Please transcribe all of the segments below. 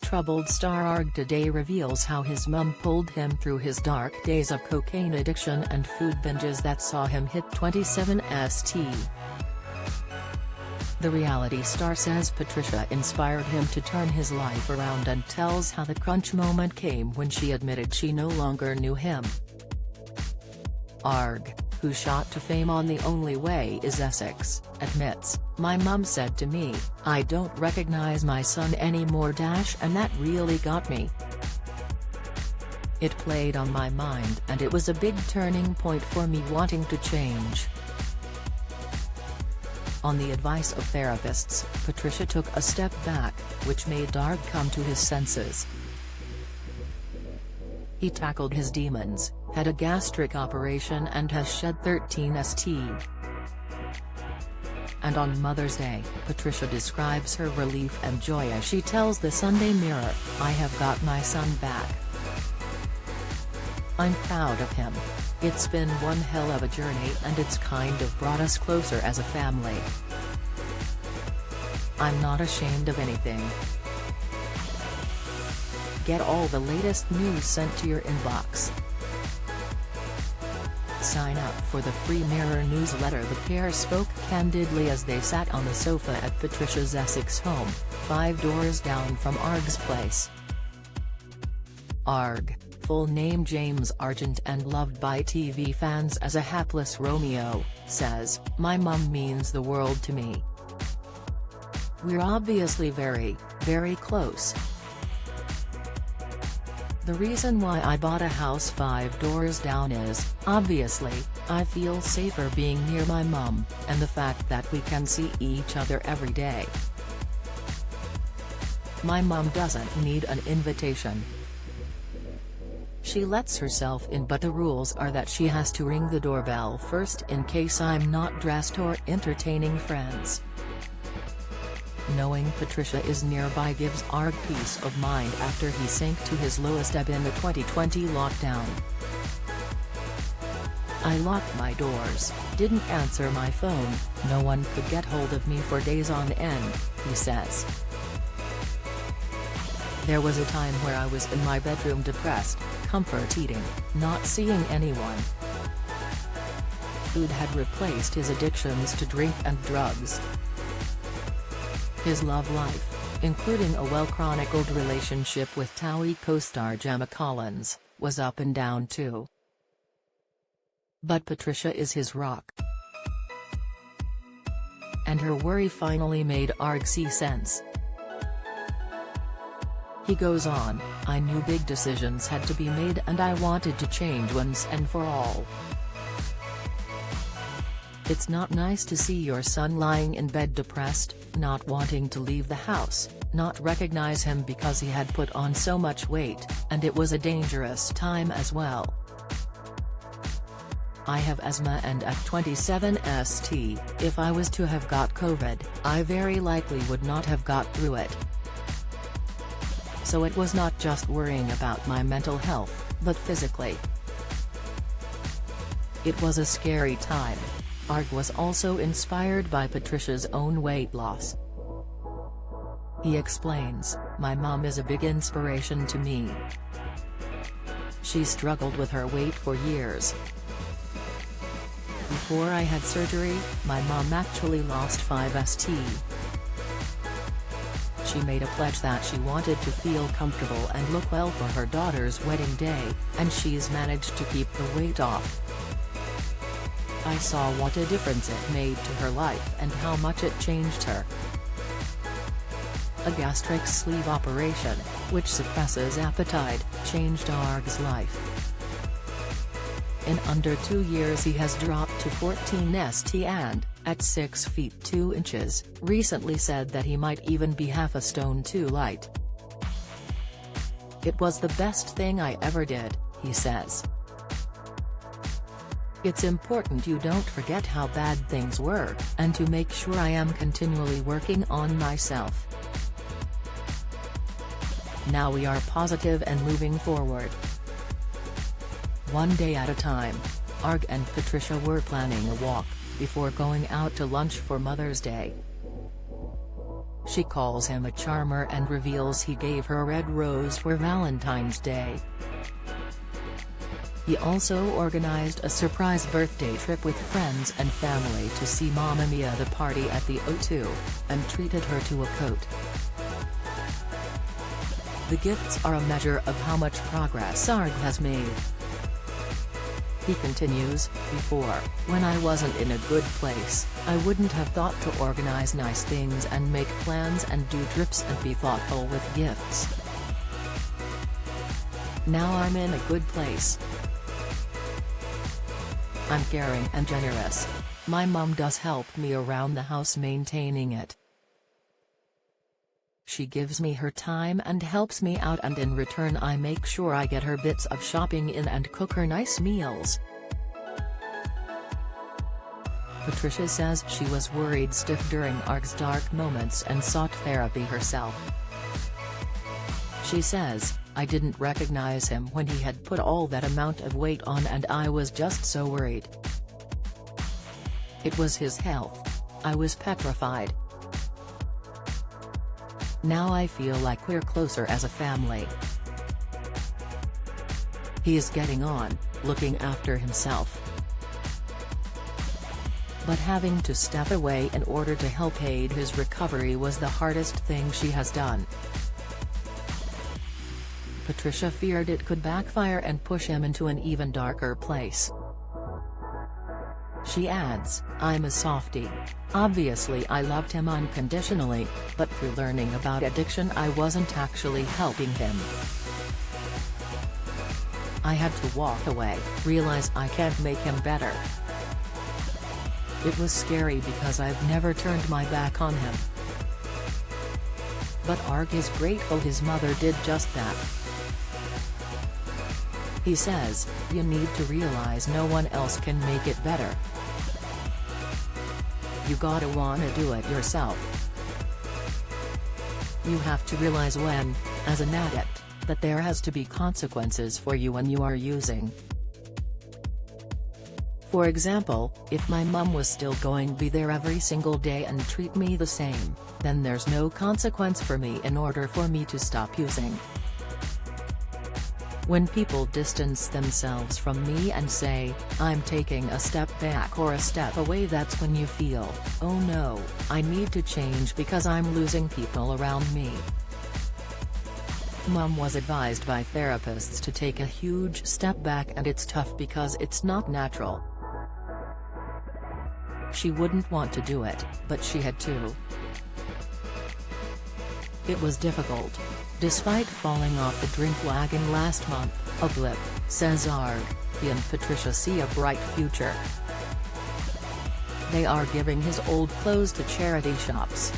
troubled star Arg today reveals how his mum pulled him through his dark days of cocaine addiction and food binges that saw him hit 27 St. The reality star says Patricia inspired him to turn his life around and tells how the crunch moment came when she admitted she no longer knew him. Arg, who shot to fame on The Only Way Is Essex, admits, "My mum said to me, 'I don't recognize my son anymore', and that really got me. It played on my mind and it was a big turning point for me wanting to change." On the advice of therapists, Patricia took a step back, which made Arg come to his senses. He tackled his demons, had a gastric operation and has shed 13 St. And on Mother's Day, Patricia describes her relief and joy as she tells the Sunday Mirror, "I have got my son back. I'm proud of him. It's been one hell of a journey and it's kind of brought us closer as a family. I'm not ashamed of anything." Get all the latest news sent to your inbox. Sign up for the free Mirror newsletter. The pair spoke candidly as they sat on the sofa at Patricia's Essex home, 5 doors down from Arg's place. Arg, full name James Argent and loved by TV fans as a hapless Romeo, says, "My mum means the world to me. We're obviously very, very close. The reason why I bought a house 5 doors down is, obviously, I feel safer being near my mum, and the fact that we can see each other every day. My mum doesn't need an invitation. She lets herself in, but the rules are that she has to ring the doorbell first in case I'm not dressed or entertaining friends." Knowing Patricia is nearby gives Arg peace of mind after he sank to his lowest ebb in the 2020 lockdown. "I locked my doors, didn't answer my phone, no one could get hold of me for days on end," he says. "There was a time where I was in my bedroom depressed, comfort eating, not seeing anyone. Food had replaced his addictions to drink and drugs. His love life, including a well-chronicled relationship with TOWIE co-star Gemma Collins, was up and down too. But Patricia is his rock." And her worry finally made Arg see sense. He goes on, "I knew big decisions had to be made and I wanted to change once and for all. It's not nice to see your son lying in bed depressed, not wanting to leave the house, not recognize him because he had put on so much weight, and it was a dangerous time as well. I have asthma and at 27 St, if I was to have got COVID, I very likely would not have got through it. So it was not just worrying about my mental health, but physically. It was a scary time." Arg was also inspired by Patricia's own weight loss. He explains, "My mum is a big inspiration to me. She struggled with her weight for years. Before I had surgery, my mum actually lost 5 St. She made a pledge that she wanted to feel comfortable and look well for her daughter's wedding day, and she's managed to keep the weight off. I saw what a difference it made to her life and how much it changed her. A gastric sleeve operation, which suppresses appetite, changed Arg's life. In under 2 years he has dropped to 14 St and, at 6 feet 2 inches, recently said that he might even be half a stone too light. It was the best thing I ever did," he says. "It's important you don't forget how bad things were, and to make sure I am continually working on myself. Now we are positive and moving forward. One day at a time." Arg and Patricia were planning a walk, before going out to lunch for Mother's Day. She calls him a charmer and reveals he gave her a red rose for Valentine's Day. He also organized a surprise birthday trip with friends and family to see Mamma Mia the Party at the O2, and treated her to a coat. The gifts are a measure of how much progress Arg has made. He continues, before, when I wasn't in a good place, I wouldn't have thought to organize nice things and make plans and do trips and be thoughtful with gifts. Now I'm in a good place. I'm caring and generous. My mom does help me around the house maintaining it. She gives me her time and helps me out, and in return I make sure I get her bits of shopping in and cook her nice meals. Patricia says she was worried stiff during Arg's dark moments and sought therapy herself. She says, I didn't recognize him when he had put all that amount of weight on, and I was just so worried. It was his health. I was petrified. Now I feel like we're closer as a family. He is getting on, looking after himself. But having to step away in order to help aid his recovery was the hardest thing she has done. Patricia feared it could backfire and push him into an even darker place. She adds, I'm a softie. Obviously I loved him unconditionally, but through learning about addiction I wasn't actually helping him. I had to walk away, realize I can't make him better. It was scary because I've never turned my back on him. But Arg is grateful his mother did just that. He says, you need to realize no one else can make it better. You gotta wanna do it yourself. You have to realize when, as an addict, that there has to be consequences for you when you are using. For example, if my mum was still going to be there every single day and treat me the same, then there's no consequence for me in order for me to stop using. When people distance themselves from me and say, I'm taking a step back or a step away, that's when you feel, oh no, I need to change because I'm losing people around me. Mum was advised by therapists to take a huge step back, and it's tough because it's not natural. She wouldn't want to do it, but she had to. It was difficult. Despite falling off the drink wagon last month, a blip, says Arg, he and Patricia see a bright future. They are giving his old clothes to charity shops.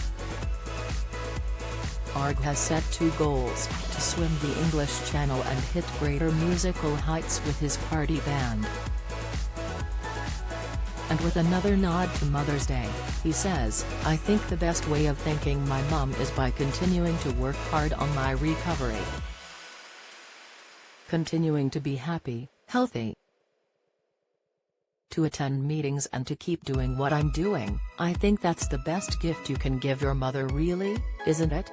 Arg has set 2 goals, to swim the English Channel and hit greater musical heights with his party band. And with another nod to Mother's Day, he says, I think the best way of thanking my mum is by continuing to work hard on my recovery. Continuing to be happy, healthy. To attend meetings and to keep doing what I'm doing, I think that's the best gift you can give your mother, really, isn't it?